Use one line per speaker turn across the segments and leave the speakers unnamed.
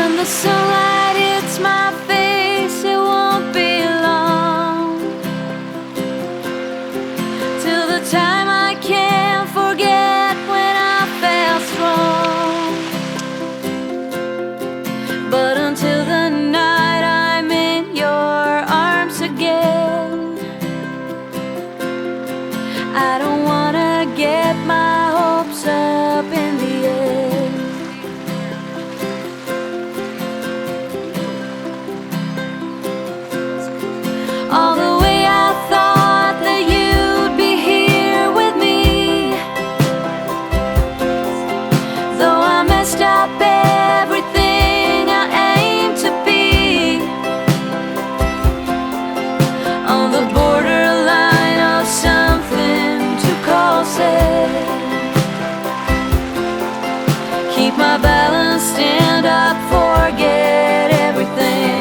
When the sunlight hits my face, it won't be long till the time I can't forget when I felt strong. But until the night I'm in your arms again, I don't wanna get my hopes up in the air. All the way I thought that you'd be here with me, though I messed up everything I aimed to be, on the borderline of something to call sad. Keep my balance, stand up, forget everything.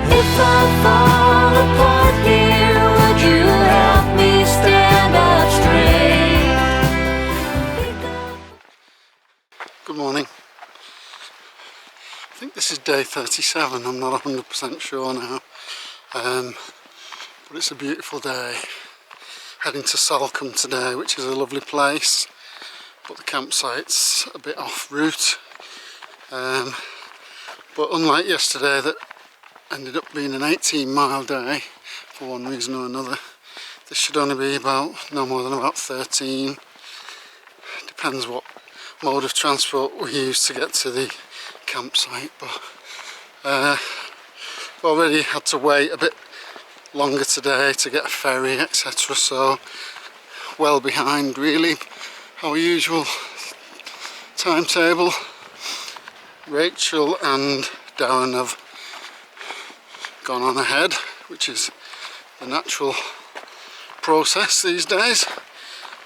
If I fall apart here, would you help me stand up straight?
Good morning. I think this is day 37, I'm not 100% sure now, but it's a beautiful day. Heading to Salcombe today, which is a lovely place, but the campsite's a bit off route, but unlike yesterday that ended up being an 18-mile day for one reason or another, this should only be no more than about 13. Depends what mode of transport we use to get to the campsite, but we've already had to wait a bit longer today to get a ferry, etc., so well behind really our usual timetable. Rachel and Darren have gone on ahead, which is the natural process these days.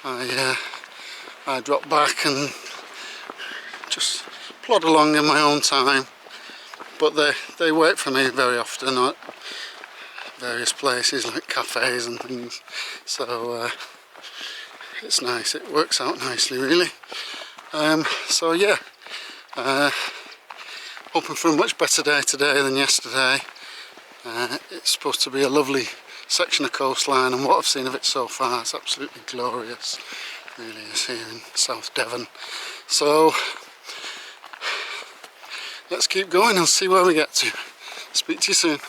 I drop back and just plod along in my own time, but they wait for me very often at various places like cafes and things, so it's nice, it works out nicely really. So yeah, hoping for a much better day today than yesterday. It's supposed to be a lovely section of coastline, and what I've seen of it so far is absolutely glorious, really is, here in South Devon. So let's keep going and see where we get to. Speak to you soon.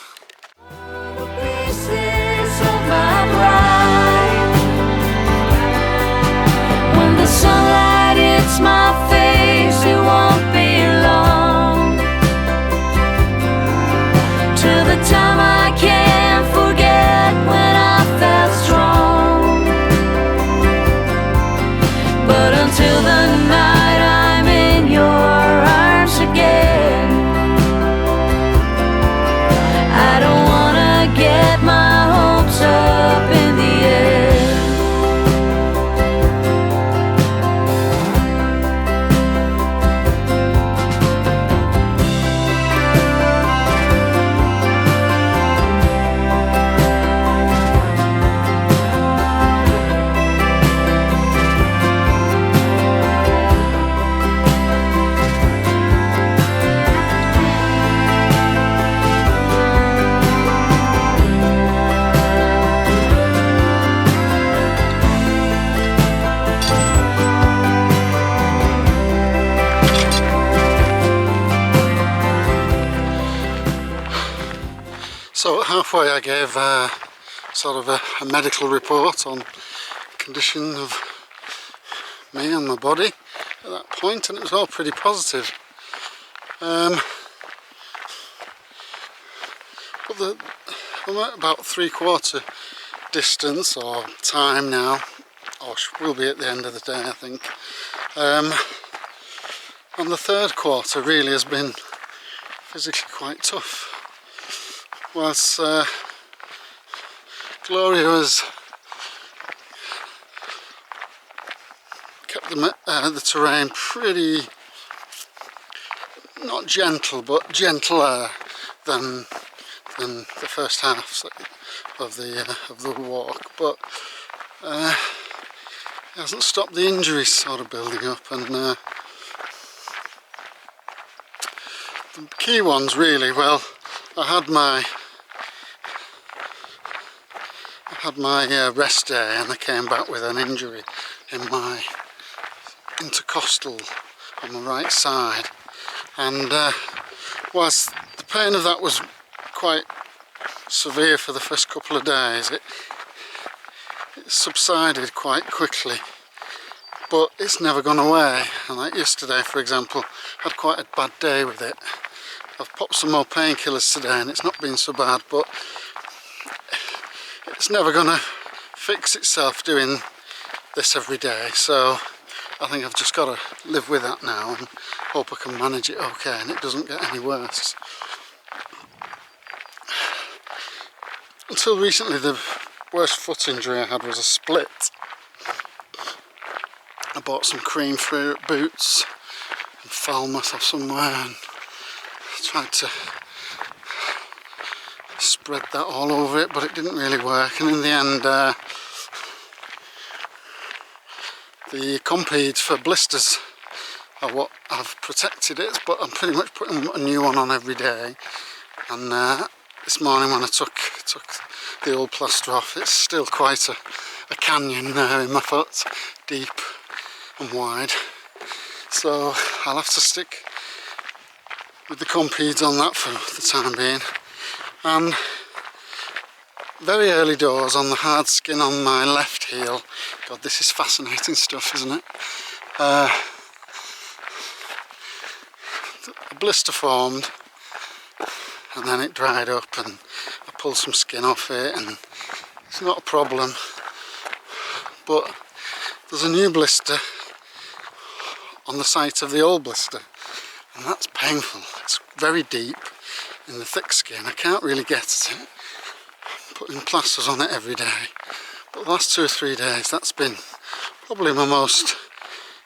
When the sunlight hits my face, it won't be long till the time I can't forget when I felt strong. But until the night I'm in your arms again, I don't wanna get my hopes up in the air.
So at halfway I gave sort of a medical report on the condition of me and my body at that point, and it was all pretty positive. But I'm at about 3/4 distance or time now, or we'll be at the end of the day I think. And the third quarter really has been physically quite tough. Whilst Gloria has kept the terrain pretty, not gentle, but gentler than the first half of the walk, but it hasn't stopped the injuries sort of building up. And the key ones really, well, I had my rest day, and I came back with an injury in my intercostal on the right side, and whilst the pain of that was quite severe for the first couple of days, it subsided quite quickly, but it's never gone away. And like yesterday, for example, I had quite a bad day with it. I've popped some more painkillers today and it's not been so bad, but it's never gonna fix itself doing this every day, so I think I've just got to live with that now and hope I can manage it okay and it doesn't get any worse. Until recently, the worst foot injury I had was a split. I bought some cream fruit boots in Falmouth or somewhere and tried to spread that all over it, but it didn't really work, and in the end the compeed for blisters are what have protected it, but I'm pretty much putting a new one on every day. And this morning when I took the old plaster off, it's still quite a canyon there in my foot, deep and wide, so I'll have to stick with the compeeds on that for the time being. And very early doors on the hard skin on my left heel. God, this is fascinating stuff, isn't it? A blister formed and then it dried up, and I pulled some skin off it, and it's not a problem, but there's a new blister on the site of the old blister, and that's painful. It's very deep in the thick skin. I can't really get at it. I'm putting plasters on it every day, but the last 2 or 3 days that's been probably my most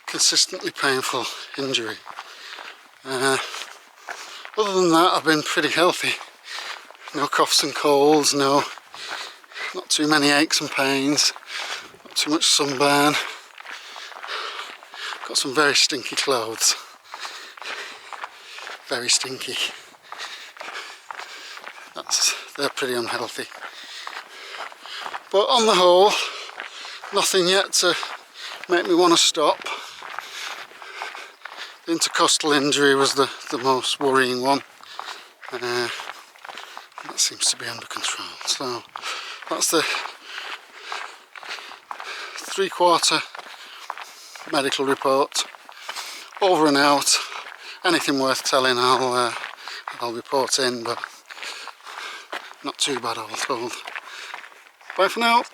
consistently painful injury. Other than that, I've been pretty healthy. No coughs and colds, not too many aches and pains, not too much sunburn. Got some very stinky clothes. Very stinky. They're pretty unhealthy. But on the whole, nothing yet to make me want to stop. The intercostal injury was the most worrying one. That seems to be under control. So that's the 3/4 medical report. Over and out. Anything worth telling I'll report in, but not too bad all told. Bye for now.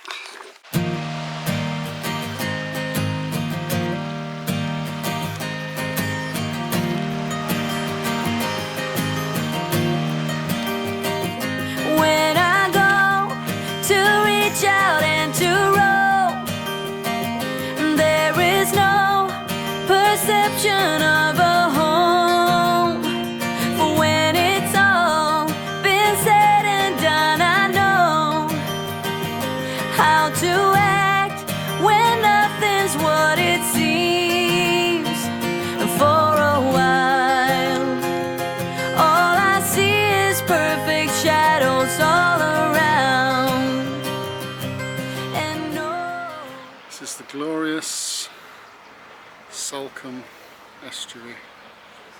When I go to reach out and to roam, there is no perception of a home. For when it's all been said and done, I know how to act when nothing's what it seems. And for a while, all I see is perfect shadows all around. And no.
This is the glorious Salcombe estuary.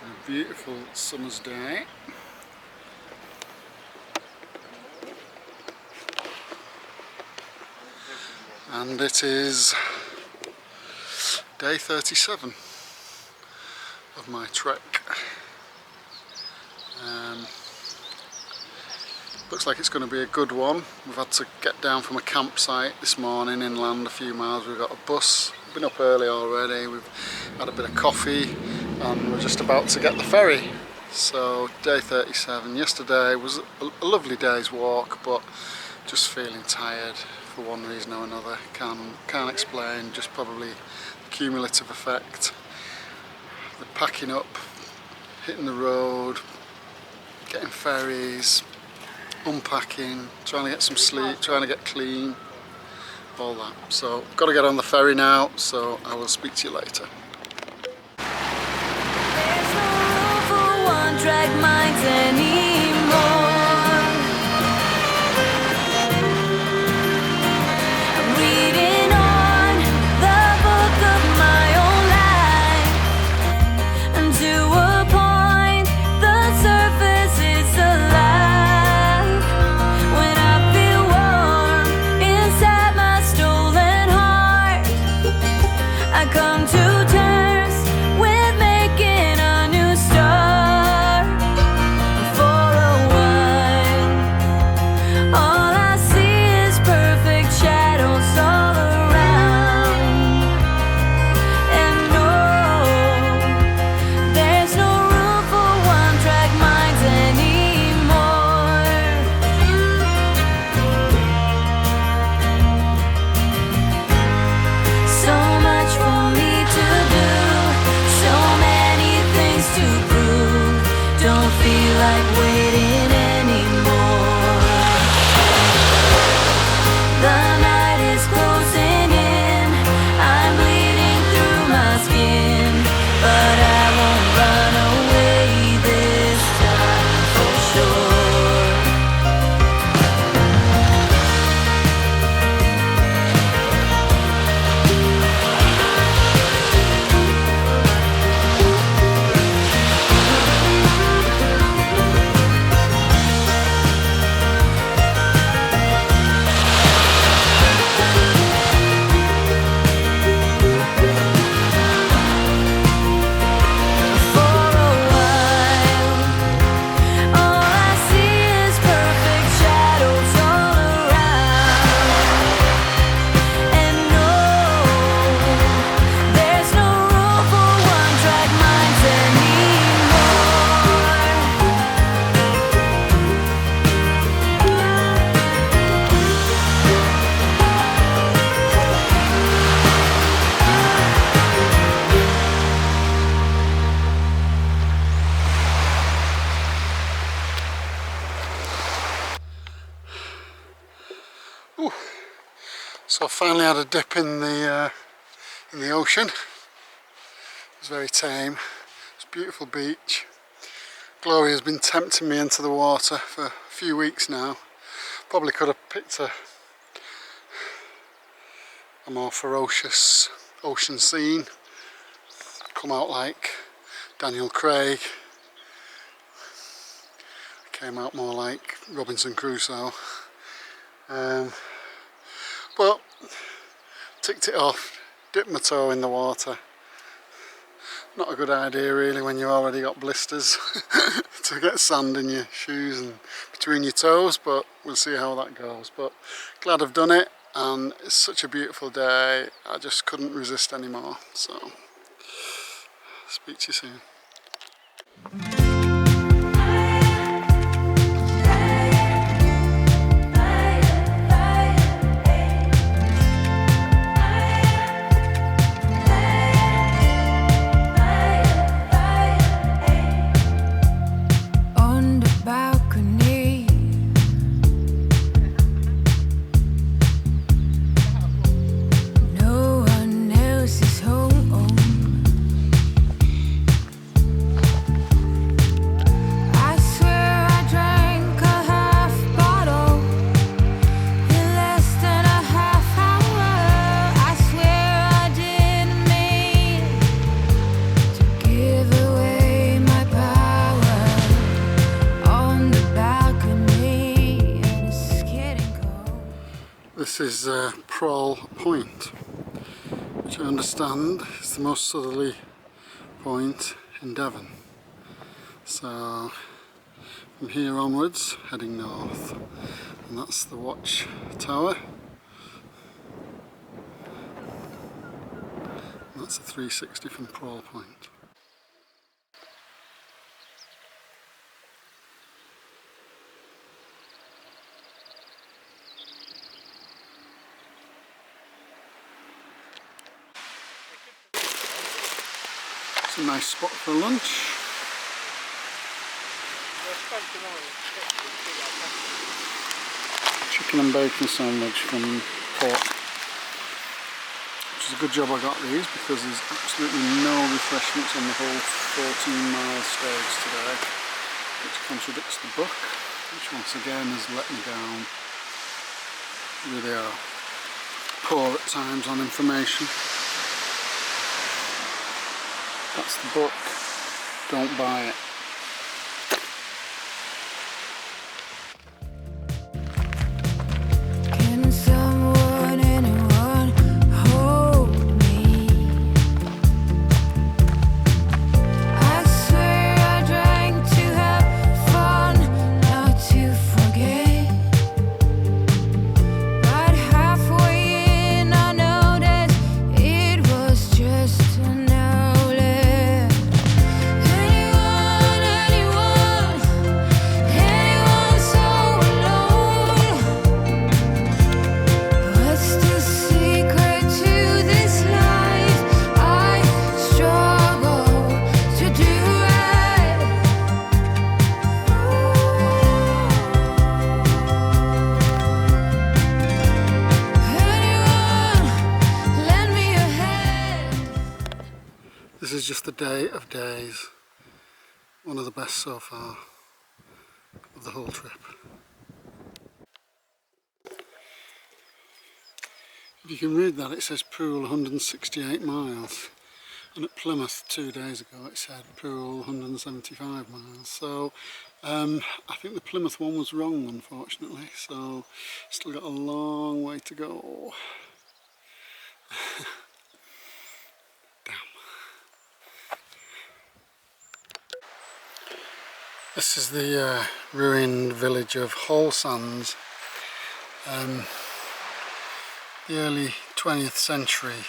A beautiful summer's day. And it is day 37 of my trek. Looks like it's going to be a good one. We've had to get down from a campsite this morning inland a few miles. We've got a bus. We've been up early already. We've had a bit of coffee and we're just about to get the ferry. So day 37. Yesterday was a lovely day's walk, but just feeling tired for one reason or another. Can't explain, just probably the cumulative effect. The packing up, hitting the road, getting ferries, unpacking, trying to get some sleep, trying to get clean, all that. So got to get on the ferry now, so I will speak to you later.
There's no room for one-track minds anymore. I'm reading on the book of my own life, and to a point the surface is alive. When I feel warm inside my stolen heart, I come to terms with making a new start. For a while, all I see is perfect shadows all around. And no, there's no room for one-track minds anymore. So much for me to do, so many things to prove. Don't feel like waiting anymore. The night is closing in, I'm bleeding through my skin, but I won't run away this time for sure. For a while, all I see is perfect shadows all around. And no, there's no room for one-track minds anymore.
So I finally had a dip in the ocean. It was very tame. It's a beautiful beach. Gloria has been tempting me into the water for a few weeks now. Probably could have picked a more ferocious ocean scene. Come out like Daniel Craig. Came out more like Robinson Crusoe. But ticked it off, dipped my toe in the water. Not a good idea really when you've already got blisters to get sand in your shoes and between your toes, but we'll see how that goes. But glad I've done it, and it's such a beautiful day, I just couldn't resist anymore. So speak to you soon.
On the balcony, no one else is home. I swear I drank a half bottle in less than a half hour. I swear I didn't mean to give away my power. On the balcony, and it's getting cold.
This is Proll Point, which I understand is the most southerly point in Devon. So from here onwards, heading north, and that's the watch tower. And that's a 360 from Proll Point. It's a nice spot for lunch. Chicken and bacon sandwich from Port. Which is a good job I got these because there's absolutely no refreshments on the whole 14-mile stage today, which contradicts the book, which once again has let me down. Really are poor at times on information. That's the book, don't buy it.
Can someone, anyone hold me? I swear I drank to have fun, not to forget. But halfway in I noticed it was just an outlet. Anyone so alone? What's the secret to this life? I struggle to do right. Anyone, lend me a hand.
This is just the day of days. One of the best so far of the whole trip. If you can read that, it says Poole 168 miles. And at Plymouth 2 days ago it said Poole 175 miles. So I think the Plymouth one was wrong, unfortunately. So still got a long way to go. Damn. This is the ruined village of Hallsands. The early 20th century,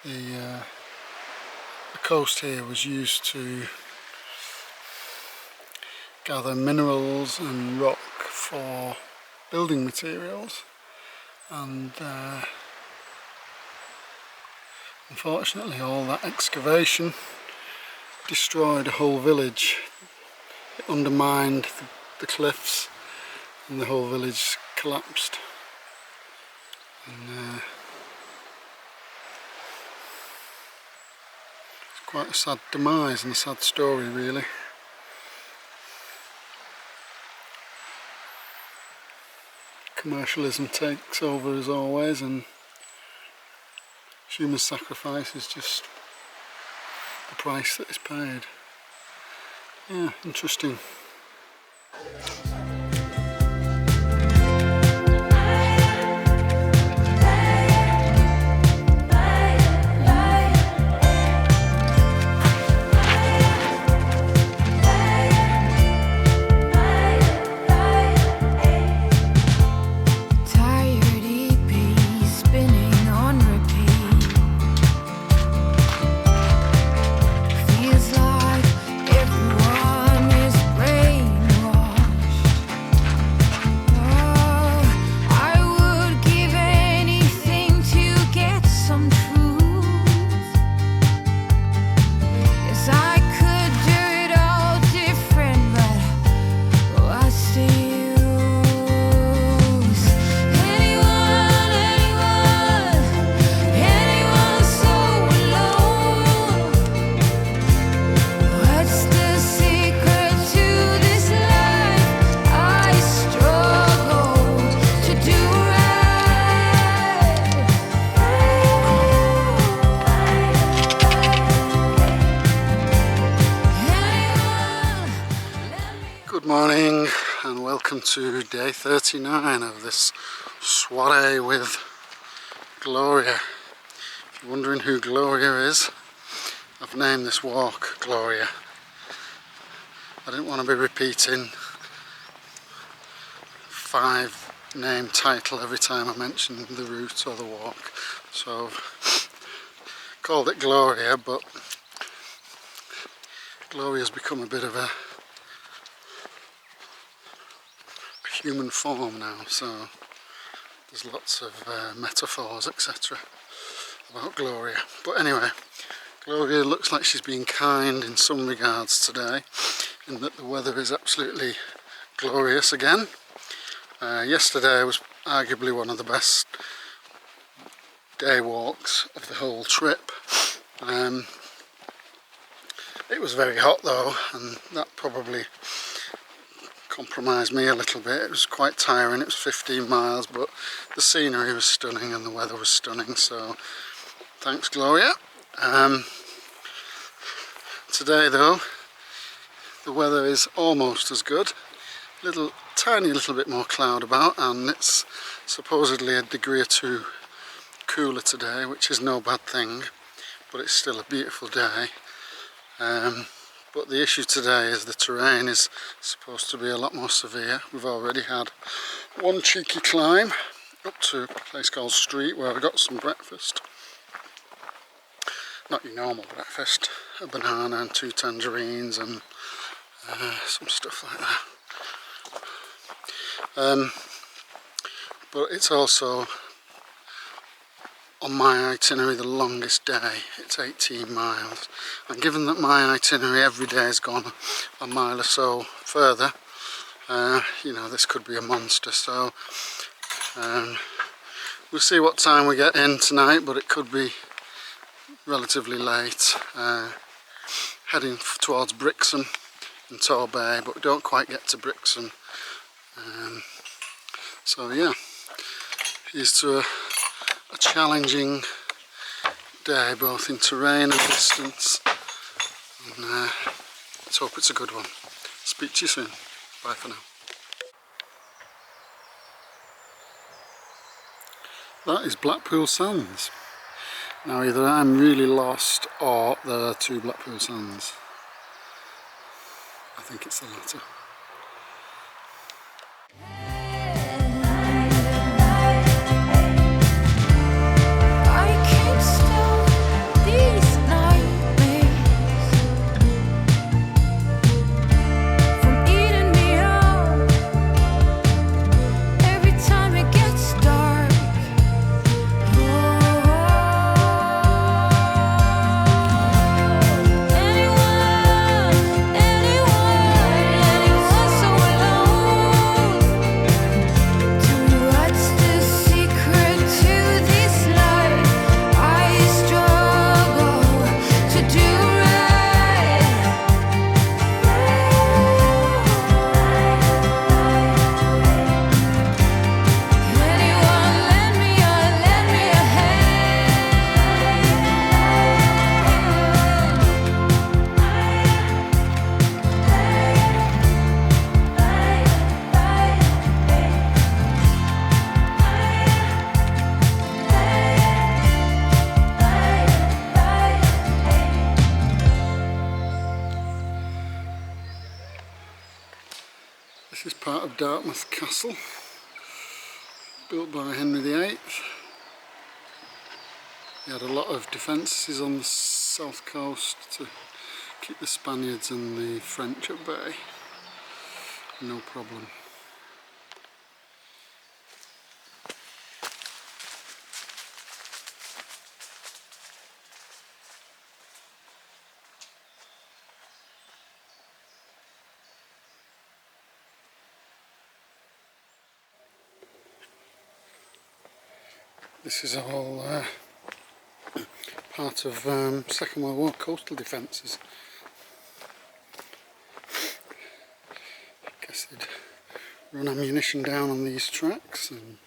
the coast here was used to gather minerals and rock for building materials, and unfortunately all that excavation destroyed a whole village. It undermined the cliffs and the whole village collapsed. And it's quite a sad demise and a sad story, really. Commercialism takes over as always, and human sacrifice is just the price that is paid. Yeah, interesting. Good morning and welcome to day 39 of this soiree with Gloria. If you're wondering who Gloria is, I've named this walk Gloria. I didn't want to be repeating 5-name title every time I mentioned the route or the walk, so I've called it Gloria, but Gloria's become a bit of a human form now, so there's lots of metaphors, etc. about Gloria. But anyway, Gloria looks like she's been kind in some regards today, in that the weather is absolutely glorious again. Yesterday was arguably one of the best day walks of the whole trip. It was very hot though, and that probably compromised me a little bit. It was quite tiring. It was 15 miles, but the scenery was stunning and the weather was stunning, so thanks Gloria. Today though, the weather is almost as good. Tiny little bit more cloud about, and it's supposedly a degree or two cooler today, which is no bad thing, but it's still a beautiful day. But the issue today is the terrain is supposed to be a lot more severe. We've already had one cheeky climb up to a place called Street where I got some breakfast. Not your normal breakfast, a banana and 2 tangerines and some stuff like that. But it's also, on my itinerary, the longest day. It's 18 miles, and given that my itinerary every day has gone a mile or so further, you know, this could be a monster. So we'll see what time we get in tonight, but it could be relatively late. Heading towards Brixham and Tor Bay, but we don't quite get to Brixham. So yeah, here's to a challenging day, both in terrain and distance, and let's hope it's a good one. Speak to you soon. Bye for now. That is Blackpool Sands. Now either I'm really lost or there are 2 Blackpool Sands. I think it's the latter. This is part of Dartmouth Castle, built by Henry VIII. He had a lot of defences on the south coast to keep the Spaniards and the French at bay. No problem. This is all part of Second World War coastal defences. I guess they'd run ammunition down on these tracks, and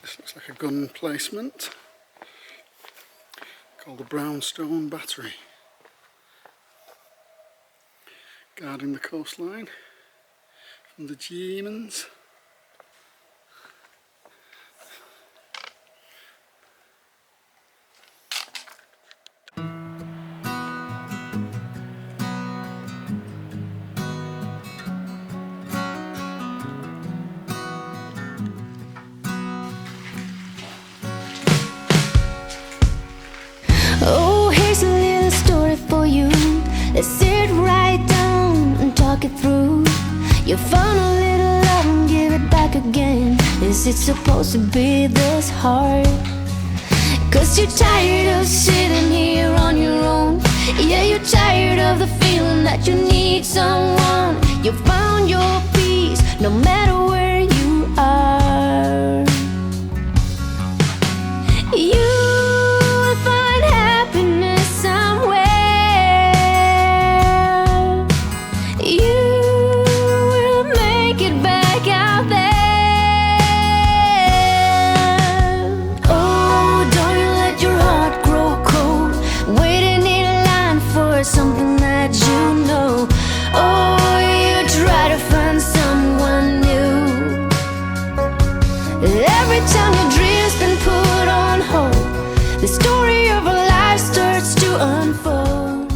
this looks like a gun emplacement called the Brownstone Battery, guarding the coastline from the Germans.
Oh, here's a little story for you. Let's sit right down and talk it through. You found a little love and give it back again. Is it supposed to be this hard? 'Cause Guess you're tired of sitting here on your own. Yeah, you're tired of the feeling that you need someone. You found your peace no matter where you are. You will find happiness somewhere. You will make it back out there. Oh, don't you let your heart grow cold, waiting in line for something that you know. Oh, you try to find someone new. Every time your dream's been put on hold, the story of our life starts to unfold.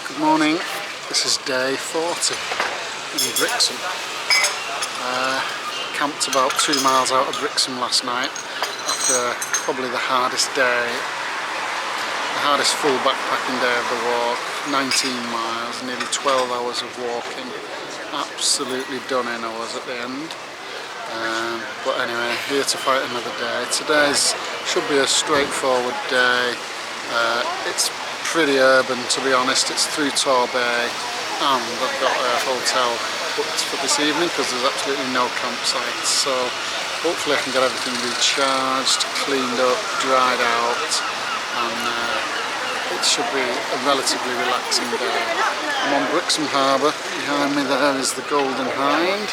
Good morning, this is day 40 in Brixham. Camped about 2 miles out of Brixham last night after probably the hardest day, the hardest full backpacking day of the walk. 19 miles, nearly 12 hours of walking. Absolutely done in I was at the end. But anyway, here to fight another day. Today's should be a straightforward day. It's pretty urban, to be honest. It's through Torbay, and I've got a hotel booked for this evening because there's absolutely no campsites. So hopefully I can get everything recharged, cleaned up, dried out, and it should be a relatively relaxing day. I'm on Brixham Harbour. Behind me there is the Golden Hind.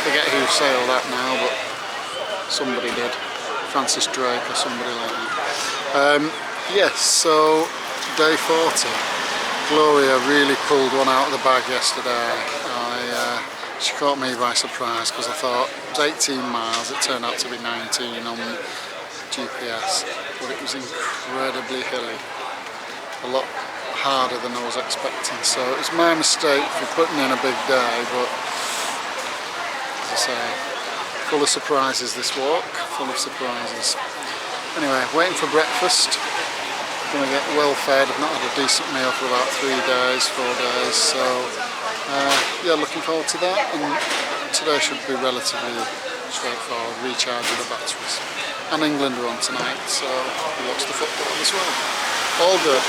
Forget who sailed that now, but somebody did. Francis Drake or somebody like that. Yes, so day 40. Gloria really pulled one out of the bag yesterday. She caught me by surprise because I thought it was 18 miles, it turned out to be 19 on GPS, but it was incredibly hilly. A lot harder than I was expecting, so it was my mistake for putting in a big day, but as I say, full of surprises this walk, full of surprises. Anyway, waiting for breakfast. Gonna get well fed. I've not had a decent meal for about 3 days, 4 days, so yeah, looking forward to that. And today should be relatively straightforward, recharging the batteries. And England are on tonight, so we'll watch the football as well. All good.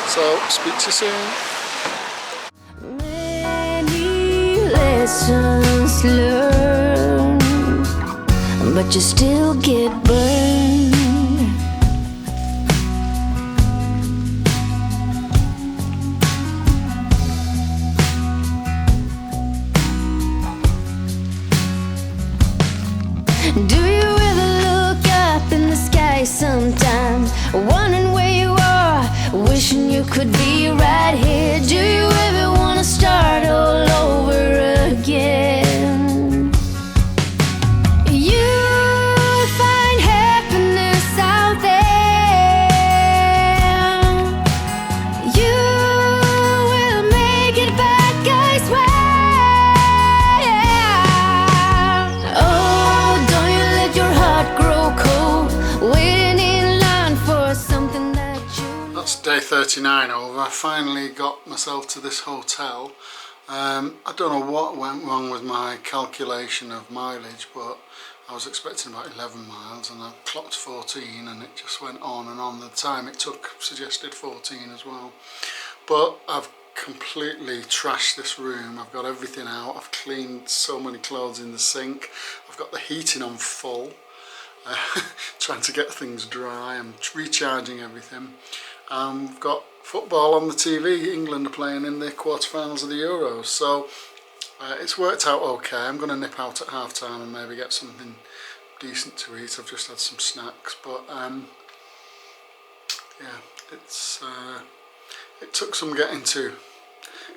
So, speak to you soon.
Many lessons learned, but you still get burned. Do you ever look up in the sky sometimes, wondering where you are, wishing you could be right here? Do you ever want to start all over again? You find happiness out there. You will make it back, I swear. Oh, don't you let your heart grow cold, waiting in line for something that you...
That's day 39 over. I finally got myself to this hotel. I don't know what went wrong with my calculation of mileage, but I was expecting about 11 miles and I clocked 14 and it just went on and on. The time it took suggested 14 as well. But I've completely trashed this room. I've got everything out. I've cleaned so many clothes in the sink. I've got the heating on full. Trying to get things dry. I'm recharging everything. We've got football on the TV. England are playing in the quarterfinals of the Euros, so it's worked out okay. I'm going to nip out at half time and maybe get something decent to eat. I've just had some snacks, but yeah, it took some getting to.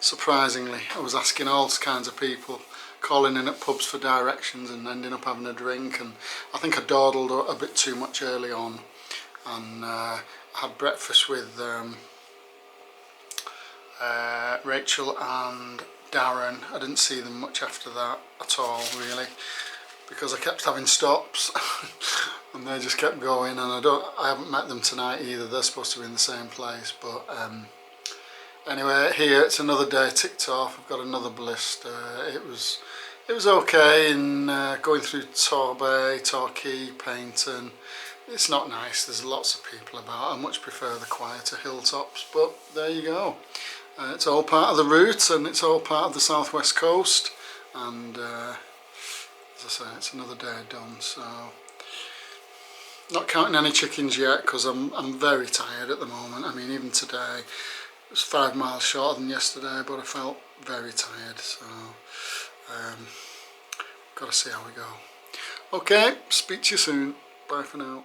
Surprisingly, I was asking all kinds of people, calling in at pubs for directions and ending up having a drink, and I think I dawdled a bit too much early on, and had breakfast with Rachel and Darren. I didn't see them much after that at all, really, because I kept having stops and they just kept going, and I haven't met them tonight either. They're supposed to be in the same place, but anyway, here it's another day ticked off. I've got another blister. It was it was okay in going through Torquay, Paynton. It's not nice, there's lots of people about. I much prefer the quieter hilltops, but there you go. It's all part of the route and it's all part of the southwest coast, and as I say, it's another day done. So not counting any chickens yet, because I'm very tired at the moment. I mean, even today it was 5 miles shorter than yesterday, but I felt very tired, so got to see how we go. Okay, speak to you soon. Bye for now.